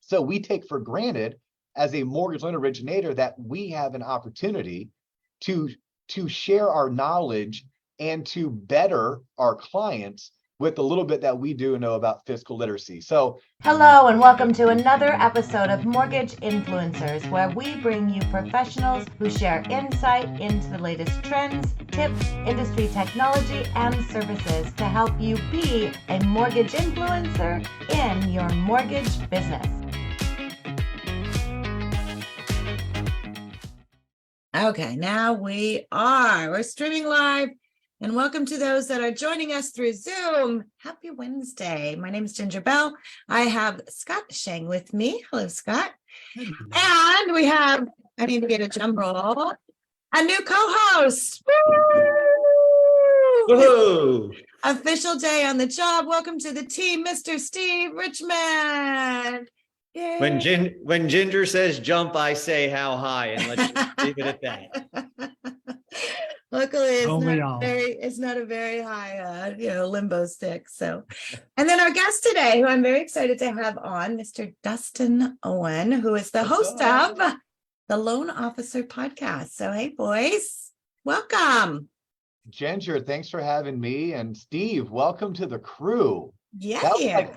So we take for granted as a mortgage loan originator that we have an opportunity to share our knowledge and to better our clients with the little bit that we do know about fiscal literacy. So, hello and welcome to another episode of Mortgage Influencers, where we bring you professionals who share insight into the latest trends, tips, industry technology, and services to help you be a mortgage influencer in your mortgage business. Okay, now we're streaming live. And welcome to those that are joining us through Zoom. Happy Wednesday. My name is Ginger Bell. I have Scott Schang with me. Hello, Scott. And we have, I need to get a drum roll, a new co-host. woo! Official day on the job. Welcome to the team, Mr. Steve Richmond. Yay. When Ginger says jump, I say how high, and let's just leave it at that. Luckily, it's not a very high, limbo stick. So, and then our guest today, who I'm very excited to have on, Mr. Dustin Owen, who is the host of the Loan Officer Podcast. So, hey, boys, welcome. Ginger, thanks for having me. And Steve, welcome to the crew. Yeah. That was like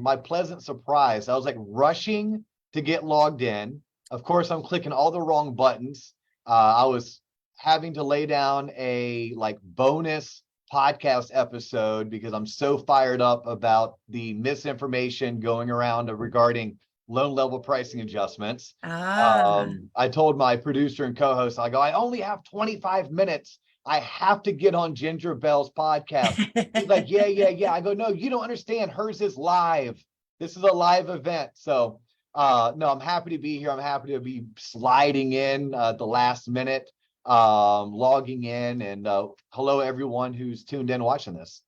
my pleasant surprise. I was like rushing to get logged in. Of course, I'm clicking all the wrong buttons. I was having to lay down a bonus podcast episode because I'm so fired up about the misinformation going around regarding loan level pricing adjustments. I told my producer and co-host, I only have 25 minutes. I have to get on Ginger Bell's podcast. He's like, yeah. I go, no, you don't understand. Hers is live. This is a live event. So no, I'm happy to be here. I'm happy to be sliding in the last minute. Logging in, and hello everyone who's tuned in watching this.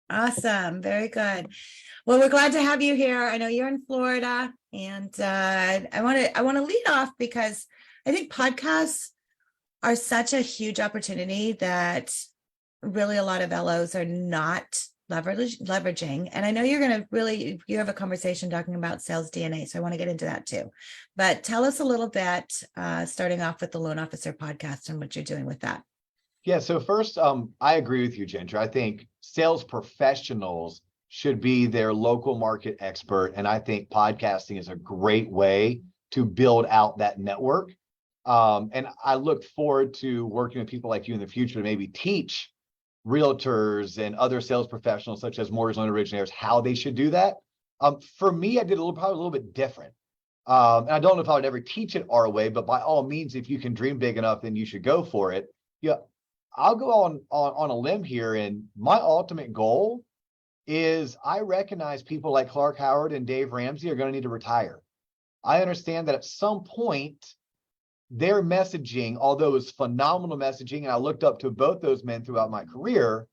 Awesome, very good. Well, we're glad to have you here. I know you're in Florida, and I want to lead off because I think podcasts are such a huge opportunity that really a lot of LOs are not leveraging. And I know you have a conversation talking about sales DNA, so I want to get into that too. But tell us a little bit, starting off with the Loan Officer Podcast and what you're doing with that. Yeah, so first, I agree with you, Ginger. I think sales professionals should be their local market expert. And I think podcasting is a great way to build out that network. And I look forward to working with people like you in the future to maybe teach realtors and other sales professionals such as mortgage loan originators how they should do that. For me, I did probably a little bit different. And I don't know if I would ever teach it our way, but by all means, if you can dream big enough, then you should go for it. Yeah, I'll go on a limb here, and my ultimate goal is I recognize people like Clark Howard and Dave Ramsey are going to need to retire. I understand that at some point, their messaging, although it was phenomenal messaging, and I looked up to both those men throughout my career,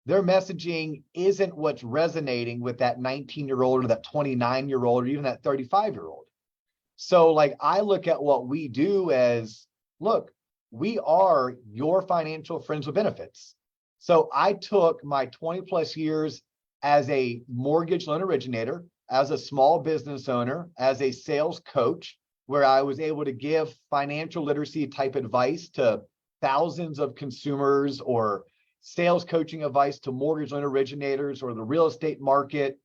their messaging isn't what's resonating with that 19-year-old or that 29-year-old or even that 35-year-old. So I look at what we do as, look, we are your financial friends with benefits. So I took my 20 plus years as a mortgage loan originator, as a small business owner, as a sales coach, where I was able to give financial literacy type advice to thousands of consumers, or sales coaching advice to mortgage loan originators or the real estate market,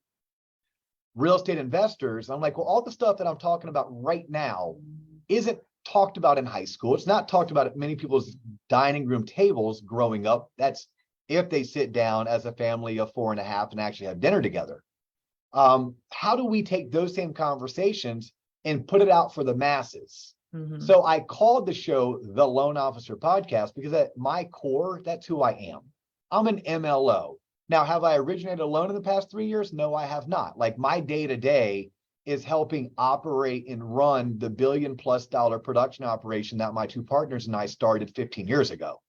real estate investors. I'm like, well, all the stuff that I'm talking about right now isn't talked about in high school. It's not talked about at many people's dining room tables growing up. That's if they sit down as a family of 4.5 and actually have dinner together. How do we take those same conversations and put it out for the masses? Mm-hmm. So I called the show The Loan Officer Podcast because at my core, that's who I am. I'm an MLO. Now, have I originated a loan in the past 3 years? No, I have not. My day-to-day is helping operate and run the $1 billion+ production operation that my two partners and I started 15 years ago.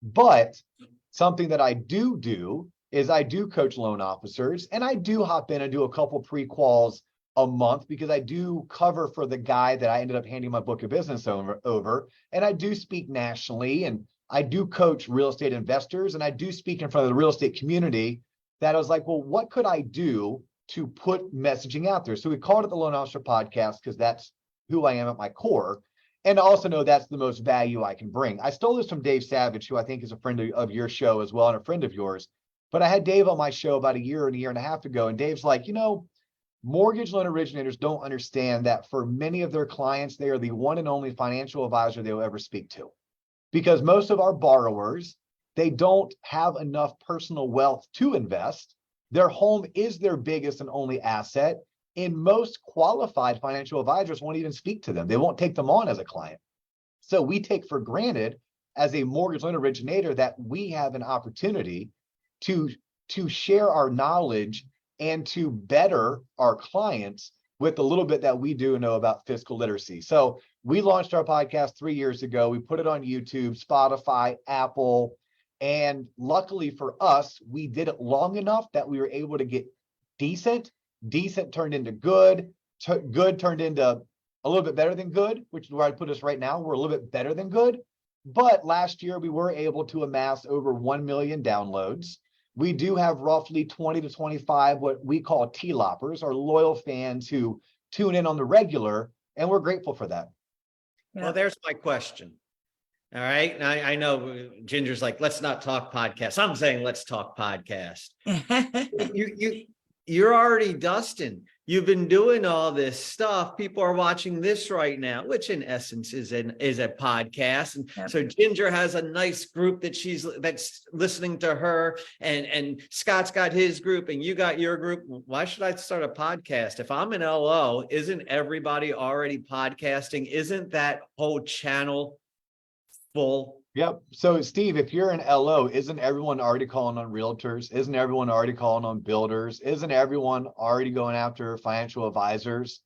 But something that I do is I do coach loan officers, and I do hop in and do a couple pre-quals a month because I do cover for the guy that I ended up handing my book of business over. And I do speak nationally, and I do coach real estate investors, and I do speak in front of the real estate community. That I was like, well, what could I do to put messaging out there. So we called it the Loan Officer Podcast because that's who I am at my core. And I also know that's the most value I can bring. I stole this from Dave Savage, who I think is a friend of your show as well, and a friend of yours. But I had Dave on my show about a year and a half ago. And Dave's like, mortgage loan originators don't understand that for many of their clients, they are the one and only financial advisor they'll ever speak to. Because most of our borrowers, they don't have enough personal wealth to invest. Their home is their biggest and only asset. And most qualified financial advisors won't even speak to them. They won't take them on as a client. So we take for granted as a mortgage loan originator that we have an opportunity to share our knowledge and to better our clients with a little bit that we do know about fiscal literacy. So we launched our podcast 3 years ago. We put it on YouTube, Spotify, Apple, and luckily for us, we did it long enough that we were able to get decent turned into good, good turned into a little bit better than good, which is where I put us right now. We're a little bit better than good. But last year, we were able to amass over 1 million downloads. We do have roughly 20 to 25 what we call T-loppers, or loyal fans who tune in on the regular, and we're grateful for that. Yeah. Well, there's my question. All right. Now, I know Ginger's like, let's not talk podcast. I'm saying let's talk podcast. You're already Dustin. You've been doing all this stuff. People are watching this right now, which in essence is a podcast. And Yep. so Ginger has a nice group that's listening to her, and Scott's got his group and you got your group. Why should I start a podcast? If I'm an LO, isn't everybody already podcasting? Isn't that whole channel full? Yep. So Steve, if you're an LO, isn't everyone already calling on realtors? Isn't everyone already calling on builders? Isn't everyone already going after financial advisors?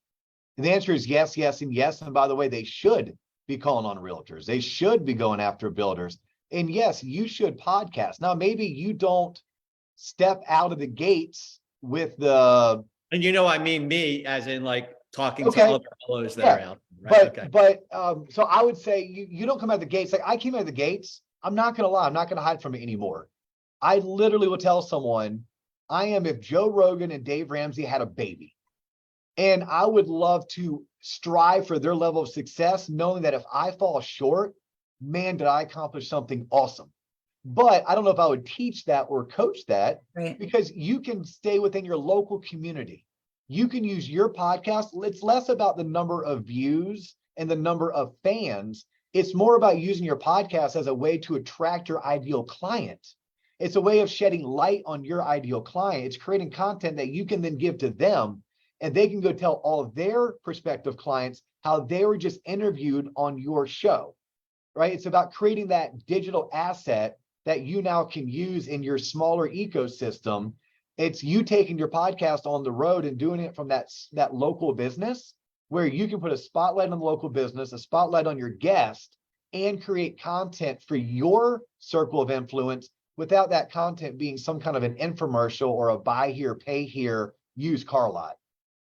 And the answer is yes, yes, and yes. And by the way, they should be calling on realtors. They should be going after builders. And yes, you should podcast. Now, maybe you don't step out of the gates with the... And I mean me, as in like talking Okay. to other LOs that are out. Right? So I would say you don't come out of the gates. Like I came out of the gates. I'm not going to lie. I'm not going to hide from it anymore. I literally will tell someone I am if Joe Rogan and Dave Ramsey had a baby. And I would love to strive for their level of success, knowing that if I fall short, man, did I accomplish something awesome. But I don't know if I would teach that or coach that, Right. because you can stay within your local community. You can use your podcast. It's less about the number of views and the number of fans. It's more about using your podcast as a way to attract your ideal client. It's a way of shedding light on your ideal client. It's creating content that you can then give to them, and they can go tell all of their prospective clients how they were just interviewed on your show, right? It's about creating that digital asset that you now can use in your smaller ecosystem. It's you taking your podcast on the road and doing it from that local business, where you can put a spotlight on the local business, a spotlight on your guest, and create content for your circle of influence without that content being some kind of an infomercial or a buy here, pay here, used car lot.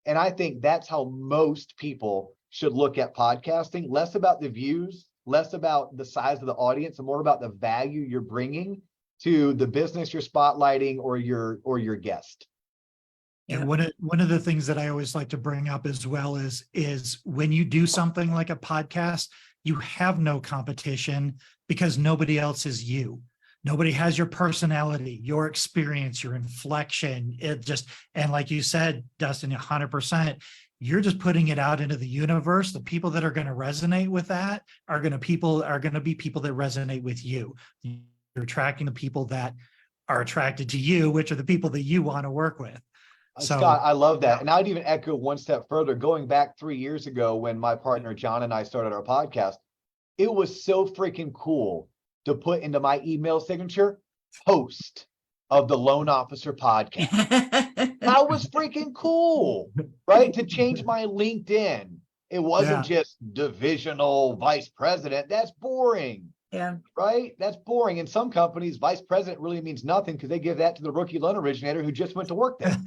And I think that's how most people should look at podcasting, less about the views, less about the size of the audience, and more about the value you're bringing to the business you're spotlighting or your guest. Yeah. And one of the things that I always like to bring up as well is when you do something like a podcast, you have no competition because nobody else is you. Nobody has your personality, your experience, your inflection. And like you said, Dustin, 100%, you're just putting it out into the universe. The people that are going to resonate with that are going to be people that resonate with you. You're attracting the people that are attracted to you, which are the people that you want to work with. So, Scott, I love that. And I'd even echo one step further, going back 3 years ago when my partner John and I started our podcast. It was so freaking cool to put into my email signature, host of the Loan Officer Podcast. That was freaking cool, right? To change my LinkedIn. It wasn't just divisional vice president. That's boring. Yeah. Right? That's boring. In some companies, vice president really means nothing because they give that to the rookie loan originator who just went to work there.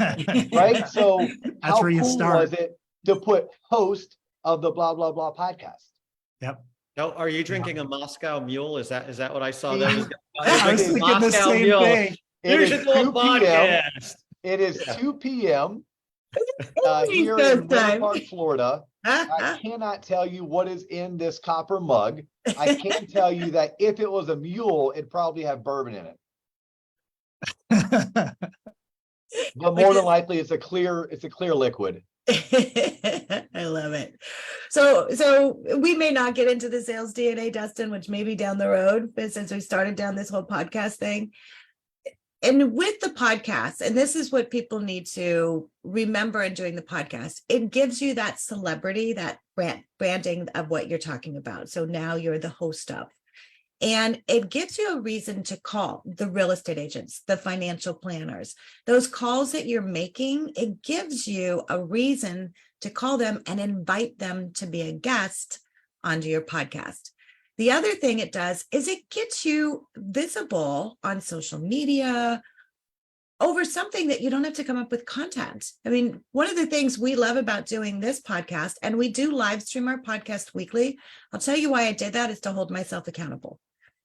Right? So that's how where you cool start. was it to put host of the blah, blah, blah podcast? Yep. No, are you drinking a Moscow Mule? Is that what I saw? See, That was I was thinking the same thing. It You is should do a 2 p.m. podcast. It is 2 p.m. Here in Winter Dustin. Park, Florida. I cannot tell you what is in this copper mug. I can tell you that if it was a mule, it'd probably have bourbon in it. But more than likely, it's a clear liquid. I love it. So we may not get into the sales DNA, Dustin, which may be down the road, but since we started down this whole podcast thing. And with the podcast, and this is what people need to remember in doing the podcast, it gives you that celebrity, that branding of what you're talking about. So now you're the host of. And it gives you a reason to call the real estate agents, the financial planners, those calls that you're making. It gives you a reason to call them and invite them to be a guest onto your podcast. The other thing it does is it gets you visible on social media over something that you don't have to come up with content. I mean, one of the things we love about doing this podcast, and we do live stream our podcast weekly. I'll tell you why I did that, is to hold myself accountable.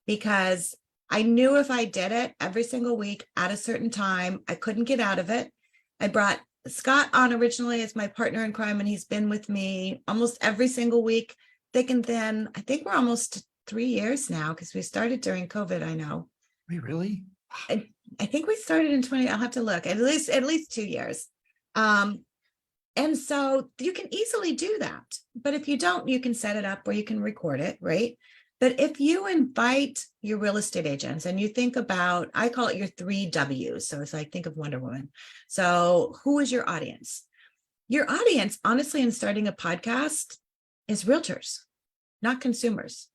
Because I knew if I did it every single week at a certain time, I couldn't get out of it. I brought Scott on originally as my partner in crime, and he's been with me almost every single week, thick and thin. I think we're almost 3 years now because we started during COVID, I know. Wait, really? I think we started in 20, I'll have to look, at least 2 years. And so you can easily do that. But if you don't, you can set it up where you can record it, right? But if you invite your real estate agents and you think about, I call it your 3 W's. So it's like, think of Wonder Woman. So who is your audience? Your audience, honestly, in starting a podcast is realtors, not consumers.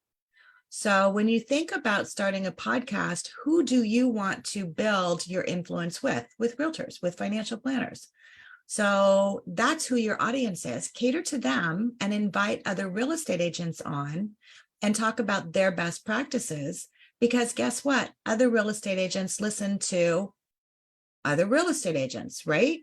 So when you think about starting a podcast, who do you want to build your influence with? With realtors, with financial planners. So that's who your audience is. Cater to them and invite other real estate agents on and talk about their best practices, because guess what? Other real estate agents listen to other real estate agents, right?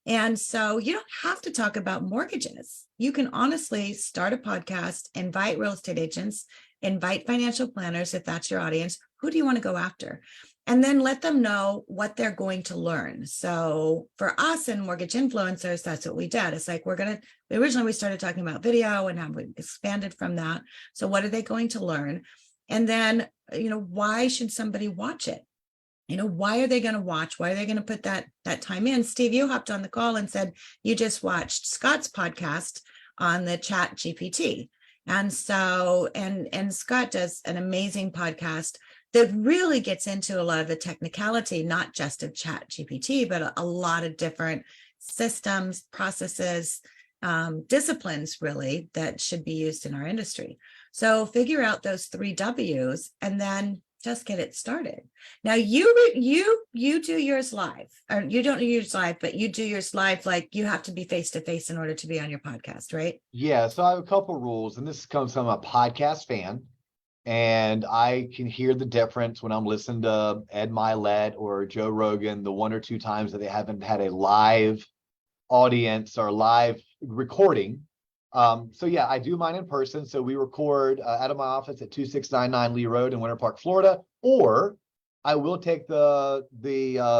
And so you don't have to talk about mortgages. You can honestly start a podcast, invite real estate agents, invite financial planners, if that's your audience. Who do you want to go after? And then let them know what they're going to learn. So for us in Mortgage Influencers, that's what we did. It's like, originally we started talking about video and how we expanded from that. So what are they going to learn? And then, why should somebody watch it? Why are they going to watch? Why are they going to put that time in? Steve, you hopped on the call and said you just watched Scott's podcast on the Chat GPT. And so, and Scott does an amazing podcast that really gets into a lot of the technicality, not just of Chat GPT, but a lot of different systems, processes, disciplines really that should be used in our industry. So figure out those 3 W's and then just get it started. Now you do yours live, or you don't do yours live, but you do yours live. Like you have to be face to face in order to be on your podcast, right? Yeah. So I have a couple rules, and this comes from a podcast fan. And I can hear the difference when I'm listening to Ed Milet or Joe Rogan, the 1 or 2 times that they haven't had a live audience or live recording. So yeah, I do mine in person. So we record out of my office at 2699 Lee Road in Winter Park, Florida, or I will take the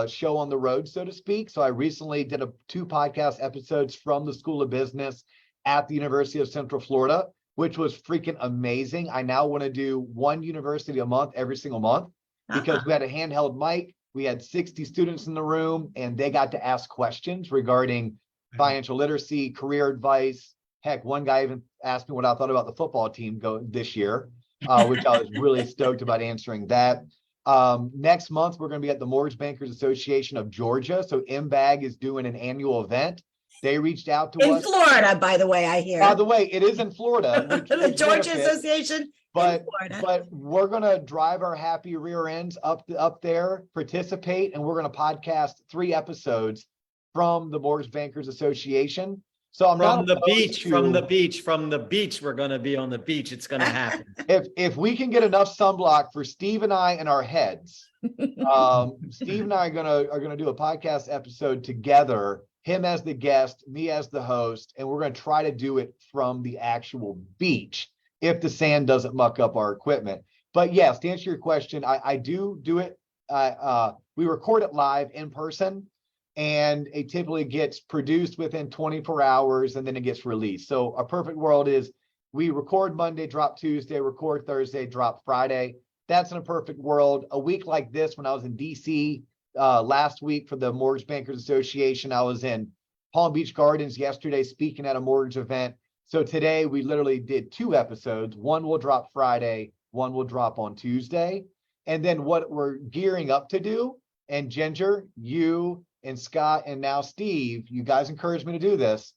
show on the road, so to speak. So I recently did 2 podcast episodes from the School of Business at the University of Central Florida, which was freaking amazing. I now want to do 1 university a month, every single month, because we had a handheld mic. We had 60 students in the room, and they got to ask questions regarding financial literacy, career advice. Heck, one guy even asked me what I thought about the football team this year, which I was really stoked about answering that. Next month, we're going to be at the Mortgage Bankers Association of Georgia. So MBAG is doing an annual event. They reached out to us. In Florida, by the way, I hear. By the way, it is in Florida. The Georgia Association but, in Florida. But we're going to drive our happy rear ends up there, participate, and we're going to podcast 3 episodes from the Mortgage Bankers Association. So I'm from the beach, we're going to be on the beach. It's going to happen. If we can get enough sunblock for Steve and I in our heads, Steve and I are going to do a podcast episode together, him as the guest, me as the host, and we're going to try to do it from the actual beach if the sand doesn't muck up our equipment. But yes, to answer your question, I do it. We record it live in person. and it typically gets produced within 24 hours and then it gets released. So a perfect world is we record Monday, drop Tuesday, record Thursday, drop Friday. That's in a perfect world. A week like this, when I was in DC last week for the Mortgage Bankers Association, I was in Palm Beach Gardens yesterday speaking at a mortgage event. So today we literally did 2 episodes. One will drop Friday, one will drop on Tuesday. And then what we're gearing up to do, and Ginger, you and Scott, and now Steve, you guys encouraged me to do this,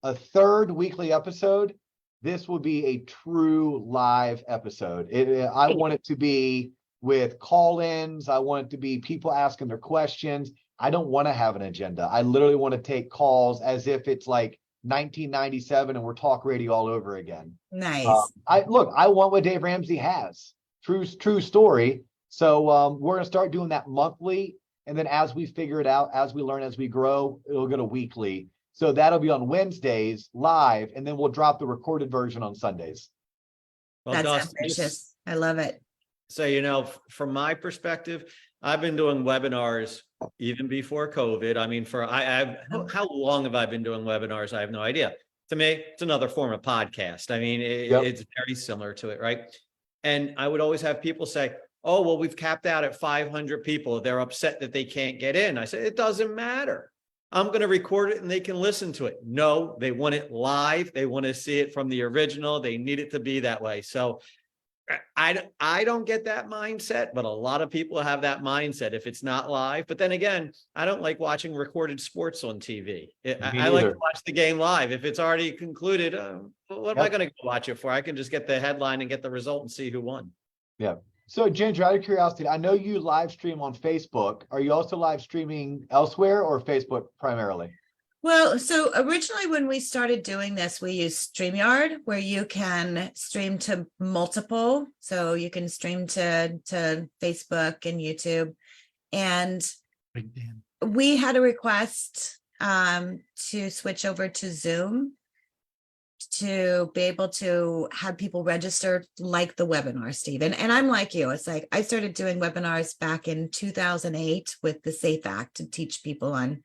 a 3rd weekly episode. This will be a true live episode. I want it to be with call-ins. I want it to be people asking their questions. I don't want to have an agenda. I literally want to take calls as if it's like 1997 and we're talk radio all over again. Nice. I want what Dave Ramsey has. True story. So we're going to start doing that monthly. And then as we figure it out, as we learn, as we grow, it'll go to weekly. So that'll be on Wednesdays live, and then we'll drop the recorded version on Sundays. Well, That's Dustin, ambitious. I love it. so, from my perspective, I've been doing webinars even before COVID. I mean, how long have I been doing webinars? I have no idea. To me, it's another form of podcast. I mean, it's very similar to it, right? And I would always have people say, oh, well, we've capped out at 500 people. They're upset that they can't get in. I said, it doesn't matter. I'm going to record it and they can listen to it. No, they want it live. They want to see it from the original. They need it to be that way. So I don't get that mindset, but a lot of people have that mindset if it's not live. But then again, I don't like watching recorded sports on TV. I like to watch the game live. If it's already concluded, what am I going to go watch it for? I can just get the headline and get the result and see who won. Yeah. So Ginger, out of curiosity, I know you live stream on Facebook. Are you also live streaming elsewhere or Facebook primarily? Well, so originally when we started doing this, we used StreamYard, where you can stream to multiple. So you can stream to Facebook and YouTube. And we had a request to switch over to Zoom to be able to have people register like the webinar, Steve. And I'm like you. It's like I started doing webinars back in 2008 with the SAFE Act to teach people on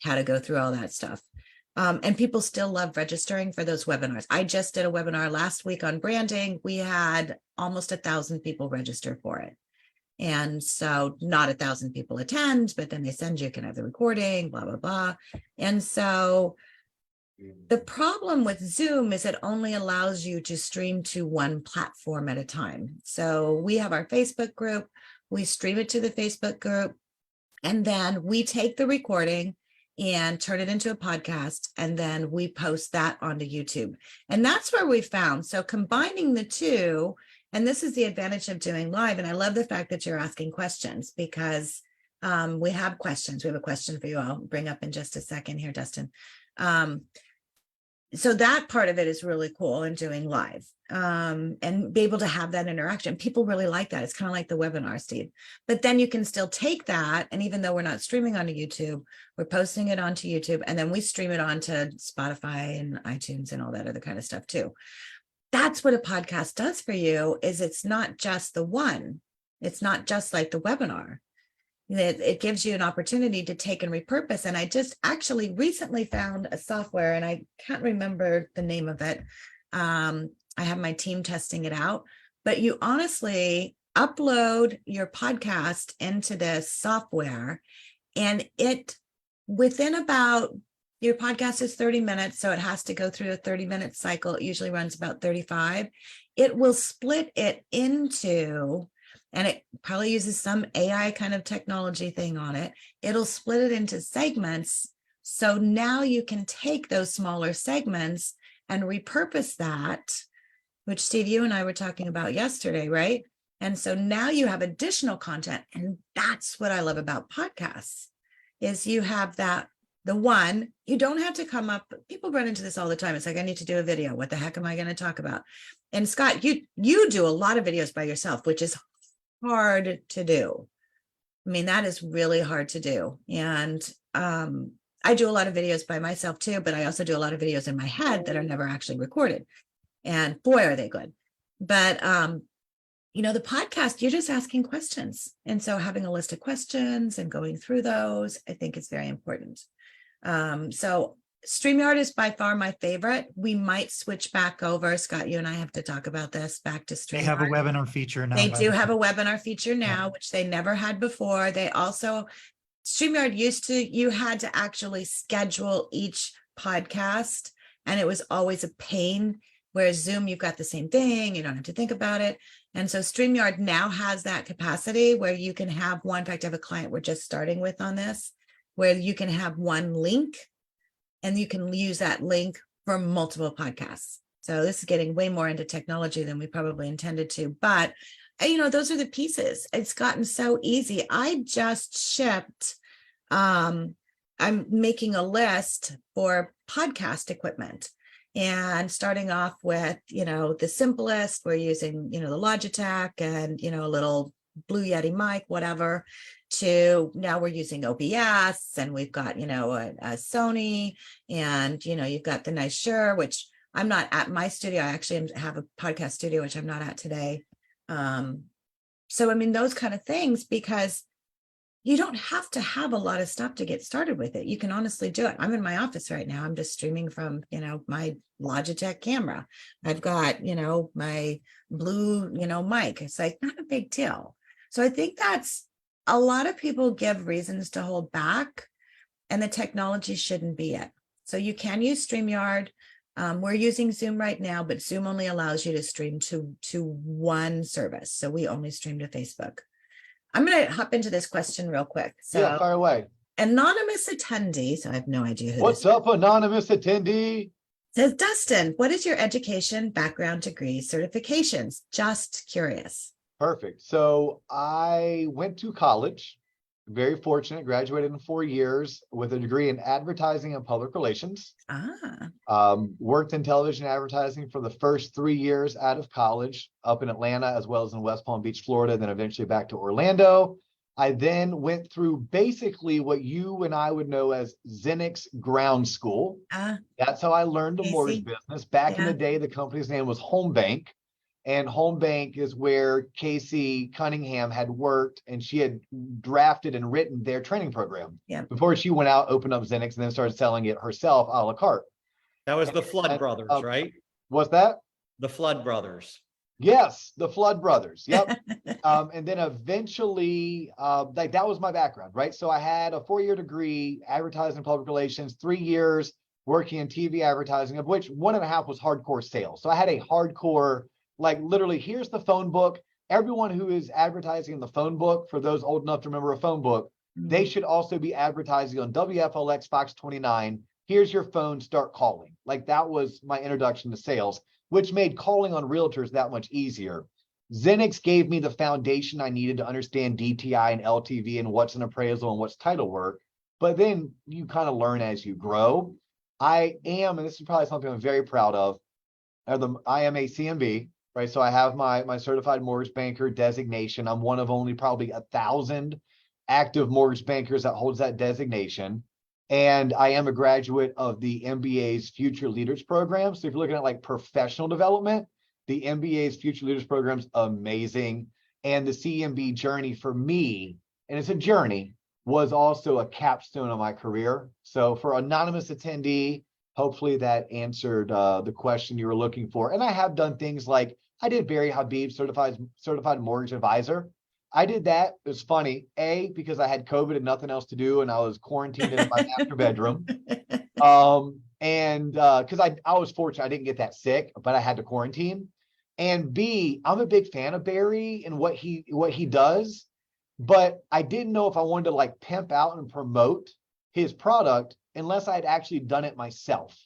how to go through all that stuff. And people still love registering for those webinars. I just did a webinar last week on branding. We had almost 1,000 people register for it. And so not 1,000 people attend, but then they send you can have the recording, blah, blah, blah. And so the problem with Zoom is it only allows you to stream to one platform at a time. So we have our Facebook group, we stream it to the Facebook group, and then we take the recording and turn it into a podcast, and then we post that onto YouTube. And that's where we found. So combining the two, and this is the advantage of doing live. And I love the fact that you're asking questions because we have questions. We have a question for you. I'll bring up in just a second here, Dustin. So that part of it is really cool in doing live and be able to have that interaction. People really like that. It's kind of like the webinar, Steve. But then you can still take that. And even though we're not streaming onto YouTube, we're posting it onto YouTube. And then we stream it onto Spotify and iTunes and all that other kind of stuff too. That's what a podcast does for you is it's not just the one. It's not just like the webinar. It gives you an opportunity to take and repurpose. And I just actually recently found a software and I can't remember the name of it. I have my team testing it out, but you honestly upload your podcast into this software and it within about your podcast is 30 minutes. So it has to go through a 30-minute cycle. It usually runs about 35. It will split it into, and it probably uses some AI kind of technology thing on it. It'll split it into segments. So now you can take those smaller segments and repurpose that, which Steve, you and I were talking about yesterday, right? And so now you have additional content. And that's what I love about podcasts is you have that, the one, you don't have to come up. People run into this all the time. It's like, I need to do a video. What the heck am I going to talk about? And Scott, you do a lot of videos by yourself, which is hard to do. I mean, that is really hard to do. And I do a lot of videos by myself too, but I also do a lot of videos in my head that are never actually recorded. And boy, are they good. But the podcast, you're just asking questions. And so having a list of questions and going through those, I think is very important. So StreamYard is by far my favorite. We might switch back over. Scott, you and I have to talk about this, back to StreamYard. They have a webinar feature now. They by do the have a way. webinar feature now, which they never had before. They also, StreamYard you had to actually schedule each podcast, and it was always a pain. Whereas Zoom, you've got the same thing. You don't have to think about it. And so StreamYard now has that capacity where you can have one. In fact, I have a client we're just starting with on this, where you can have one link and you can use that link for multiple podcasts. So this is getting way more into technology than we probably intended to. But, those are the pieces. It's gotten so easy. I just shipped, I'm making a list for podcast equipment. And starting off with, the simplest, we're using, the Logitech and, a little Blue Yeti mic, whatever, to now we're using OBS and we've got, a Sony and, you've got the nice Shure, which I'm not at my studio. I actually have a podcast studio, which I'm not at today. So, those kind of things, because you don't have to have a lot of stuff to get started with it. You can honestly do it. I'm in my office right now. I'm just streaming from, my Logitech camera. I've got, my Blue, mic. It's like not a big deal. So I think that's a lot of people give reasons to hold back, and the technology shouldn't be it. So you can use StreamYard. We're using Zoom right now, but Zoom only allows you to stream to one service. So we only stream to Facebook. I'm going to hop into this question real quick. So, Yeah, fire away. Anonymous attendee, so I have no idea who What's this up, anonymous attendee? says, Dustin, what is your education, background, degree, certifications? Just curious. Perfect. So I went to college, very fortunate, graduated in 4 years with a degree in advertising and public relations. Worked in television advertising for the first 3 years out of college up in Atlanta, as well as in West Palm Beach, Florida, then eventually back to Orlando. I then went through basically what you and I would know as Zenix ground school. That's how I learned the mortgage business. Back in the day, the company's name was Home Bank. And Home Bank is where Casey Cunningham had worked, and she had drafted and written their training program before she went out, opened up Zenix, and then started selling it herself a la carte. That was the Flood Brothers, right? What's that? The Flood Brothers. Yes, the Flood Brothers. Yep. And then eventually, that was my background, right? So I had a 4-year degree, advertising, public relations, 3 years working in TV advertising, of which 1.5 was hardcore sales. So I had a hardcore, like literally, here's the phone book. Everyone who is advertising in the phone book, for those old enough to remember a phone book, they should also be advertising on WFLX Fox 29. Here's your phone, start calling. Like that was my introduction to sales, which made calling on realtors that much easier. Zenix gave me the foundation I needed to understand DTI and LTV and what's an appraisal and what's title work. But then you kind of learn as you grow. I am, and this is probably something I'm very proud of, I am a CMB. Right. So I have my certified mortgage banker designation. I'm one of only probably 1,000 active mortgage bankers that holds that designation. And I am a graduate of the MBA's Future Leaders Program. So if you're looking at like professional development, the MBA's Future Leaders Program is amazing. And the CMB journey for me, and it's a journey, was also a capstone of my career. So for anonymous attendee, hopefully that answered the question you were looking for. And I have done things like I did Barry Habib certified mortgage advisor. I did that. It was funny, because I had COVID and nothing else to do, and I was quarantined in my master bedroom. And because I was fortunate, I didn't get that sick, but I had to quarantine. And B, I'm a big fan of Barry and what he does, but I didn't know if I wanted to like pimp out and promote his product unless I'd actually done it myself.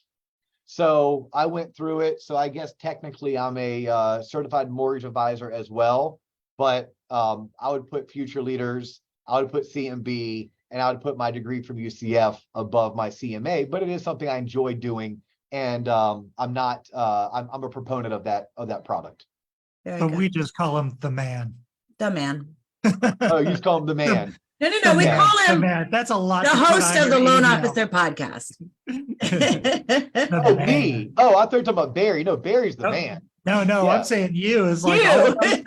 So I went through it. So I guess technically I'm a certified mortgage advisor as well, but I would put Future Leaders, I would put CMB, and I would put my degree from UCF above my CMA, but it is something I enjoy doing. And I'm a proponent of that product. But we just call him the man. The man. Oh, you just call him the man. No, The we man. call The him man. That's a lot. the to put host on of the your Loan email. Officer podcast. The Oh, man. me. Oh, I thought you were talking about Barry. No, Barry's the man. No, Yeah. I'm saying you is like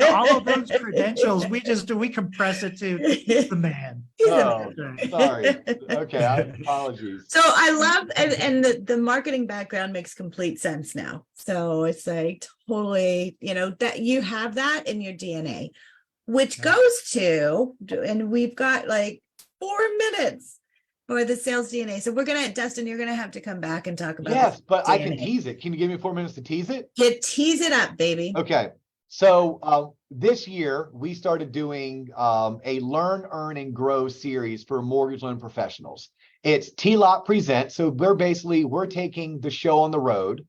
all of those credentials. We compress it to the man. Oh, sorry. Okay, apologies. So I love, and the marketing background makes complete sense now. So it's like totally, that you have that in your DNA, which Yeah. goes to, and we've got like 4 minutes for the sales DNA. So Dustin, you're gonna have to come back and talk about Yes, this but I can DNA. tease it. Can you give me 4 minutes to tease it? Tease it up, baby. Okay. So this year we started doing a Learn, Earn, and Grow series for mortgage loan professionals. It's T-Lot Presents. So we're taking the show on the road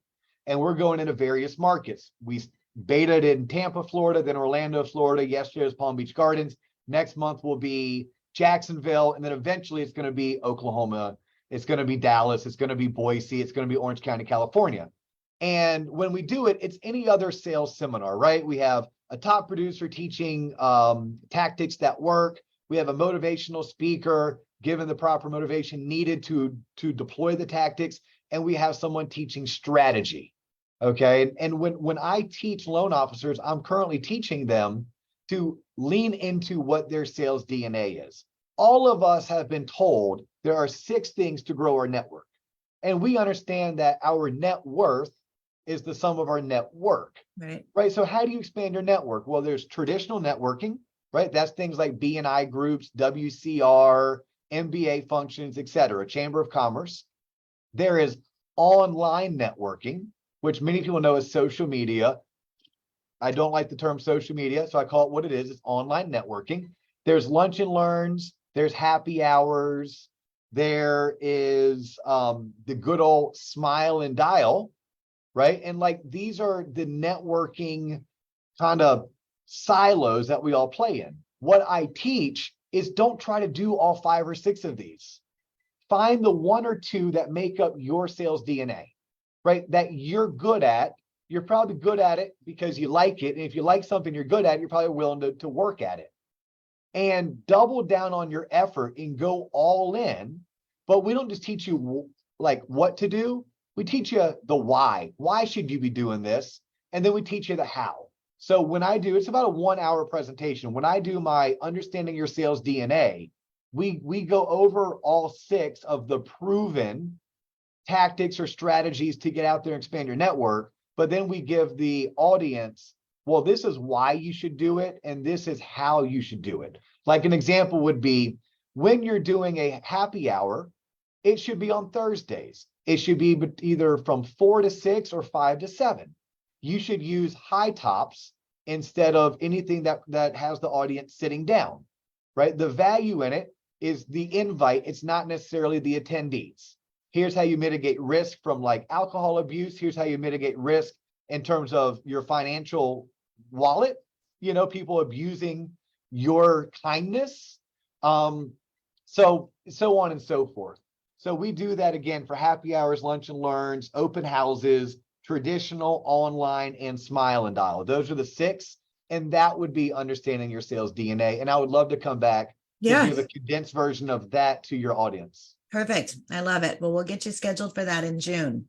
and we're going into various markets. We betaed in Tampa, Florida, then Orlando, Florida. Yesterday was Palm Beach Gardens. Next month will be Jacksonville, and then eventually it's going to be Oklahoma. It's going to be Dallas. It's going to be Boise. It's going to be Orange County, California. And when we do it, it's any other sales seminar, right? We have a top producer teaching tactics that work. We have a motivational speaker given the proper motivation needed to deploy the tactics. And we have someone teaching strategy. Okay. And when I teach loan officers, I'm currently teaching them to lean into what their sales DNA is. All of us have been told there are 6 things to grow our network. And we understand that our net worth is the sum of our net work. Right. So how do you expand your network? Well, there's traditional networking, right? That's things like B&I groups, WCR, MBA functions, etc., Chamber of Commerce. There is online networking, which many people know as social media. I don't like the term social media, so I call it what it is. It's online networking. There's lunch and learns. There's happy hours. There is the good old smile and dial, right? And like these are the networking kind of silos that we all play in. What I teach is don't try to do all 5 or 6 of these. Find the 1 or 2 that make up your sales DNA, right? That you're good at. You're probably good at it because you like it. And if you like something you're good at, you're probably willing to work at it. And double down on your effort and go all in. But we don't just teach you like what to do. We teach you the why. Why should you be doing this? And then we teach you the how. So when I do, it's about a 1-hour presentation. When I do my Understanding Your Sales DNA, we go over all 6 of the proven tactics or strategies to get out there and expand your network. But then we give the audience, well, this is why you should do it, and this is how you should do it. Like an example would be when you're doing a happy hour, it should be on Thursdays. It should be either from 4 to 6 or 5 to 7. You should use high tops instead of anything that has the audience sitting down, right? The value in it is the invite. It's not necessarily the attendees. Here's how you mitigate risk from like alcohol abuse. Here's how you mitigate risk in terms of your financial wallet, people abusing your kindness. So on and so forth. So we do that again for happy hours, lunch and learns, open houses, traditional, online, and smile and dial. Those are the 6. And that would be Understanding Your Sales DNA. And I would love to come back to give a condensed version of that to your audience. Perfect. I love it. Well, we'll get you scheduled for that in June.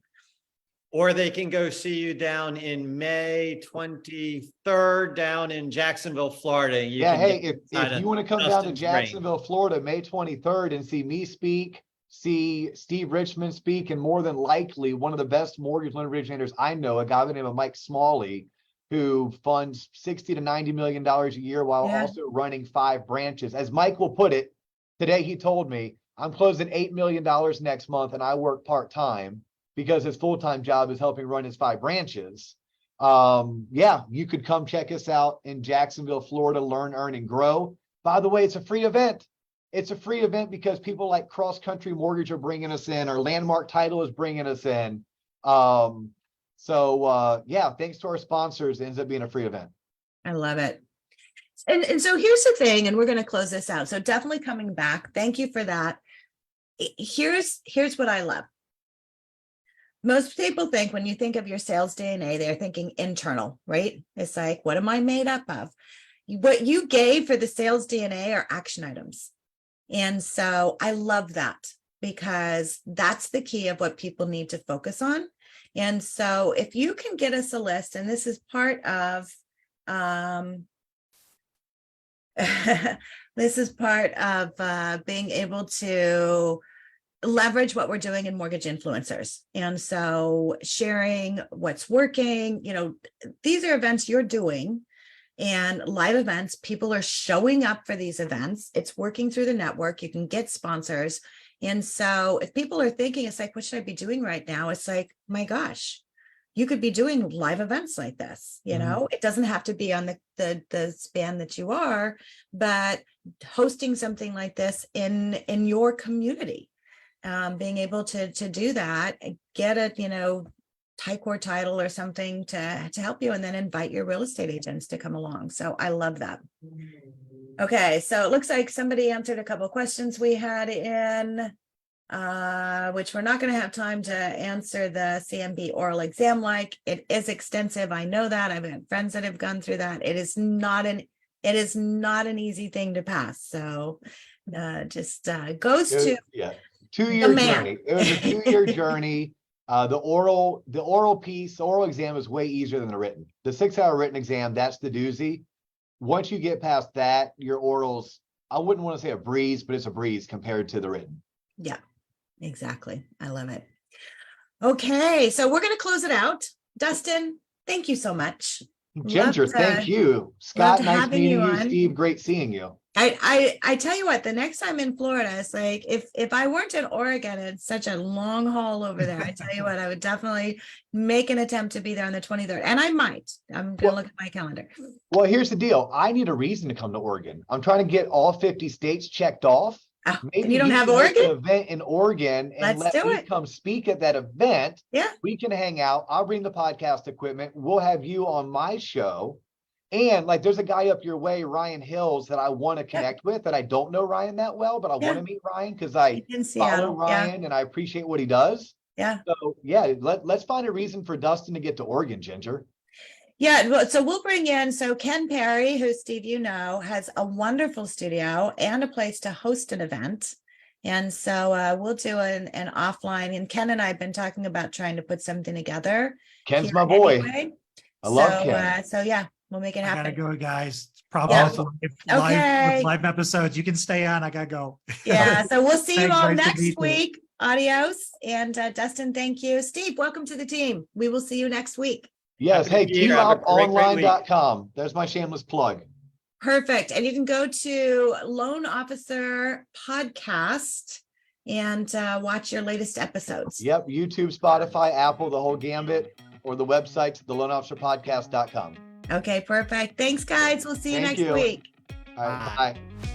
Or they can go see you down in May 23rd down in Jacksonville, Florida. If you want to come down to Jacksonville, Florida, May 23rd and see me speak, see Steve Richmond speak, and more than likely one of the best mortgage loan originators I know, a guy by the name of Mike Smalley, who funds $60 to $90 million a year while also running 5 branches. As Mike will put it, today he told me, I'm closing $8 million next month and I work part-time because his full-time job is helping run his 5 branches. You could come check us out in Jacksonville, Florida, Learn, Earn, and Grow. By the way, it's a free event. It's a free event because people like Cross Country Mortgage are bringing us in, or Landmark Title is bringing us in. Thanks to our sponsors, it ends up being a free event. I love it. And so here's the thing, and we're going to close this out. So definitely coming back. Thank you for that. Here's what I love. Most people think when you think of your sales DNA, they're thinking internal, right? It's like, what am I made up of? What you gave for the sales DNA are action items. And so I love that because that's the key of what people need to focus on And so if you can get us a list, and this is part of, this is part of being able to leverage what we're doing in mortgage influencers. And so sharing what's working, these are events you're doing and live events. People are showing up for these events. It's working through the network. You can get sponsors. And so if people are thinking, it's like, what should I be doing right now? It's like, my gosh, you could be doing live events like this. It doesn't have to be on the span that you are, but hosting something like this in your community, being able to do that, get a, Tycor title or something to help you, and then invite your real estate agents to come along. So I love that. Okay, so it looks like somebody answered a couple of questions we had in, which we're not going to have time to answer the CMB oral exam. Like, it is extensive. I know that. I've had friends that have gone through that. It is not an easy thing to pass. So just goes to 2-year journey. It was a 2-year journey. The oral piece, the oral exam is way easier than the written. The 6-hour written exam, that's the doozy. Once you get past that, your orals, I wouldn't want to say a breeze, but it's a breeze compared to the written. Yeah, exactly. I love it. Okay, so we're going to close it out. Dustin, thank you so much. Ginger, thank you. Scott, nice meeting you. On. Steve, great seeing you. I tell you what, the next time in Florida, it's like, if I weren't in Oregon, it's such a long haul over there. I tell you what, I would definitely make an attempt to be there on the 23rd. And I might. I'm going to look at my calendar. Well, here's the deal. I need a reason to come to Oregon. I'm trying to get all 50 states checked off. Oh, maybe and you don't have can host Oregon? an event in Oregon and Let's do me it. come speak at that event. Yeah. We can hang out. I'll bring the podcast equipment. We'll have you on my show. And like, there's a guy up your way, Ryan Hills, that I want to connect with, that I don't know Ryan that well, but I want to meet Ryan because I follow Ryan and I appreciate what he does. Yeah. So yeah, let's find a reason for Dustin to get to Oregon, Ginger. Yeah, so we'll bring in, so Ken Perry, who Steve, has a wonderful studio and a place to host an event. And so we'll do an offline, and Ken and I have been talking about trying to put something together. Ken's my boy. Anyway. I love Ken. So yeah, we'll make it happen. I gotta go, guys. It's probably live episodes. You can stay on. I gotta go. Yeah. So we'll see you all Great to next meet you. week. Adios. And Dustin, thank you. Steve, welcome to the team. We will see you next week. Yes. Hey, Happy New Year. Have a great week. tloponline.com. There's my shameless plug. Perfect. And you can go to Loan Officer Podcast and watch your latest episodes. Yep. YouTube, Spotify, Apple, the whole gambit, or the website, theloanofficerpodcast.com. Okay, perfect. Thanks, guys. We'll see you Thank next you. week. All right. Bye.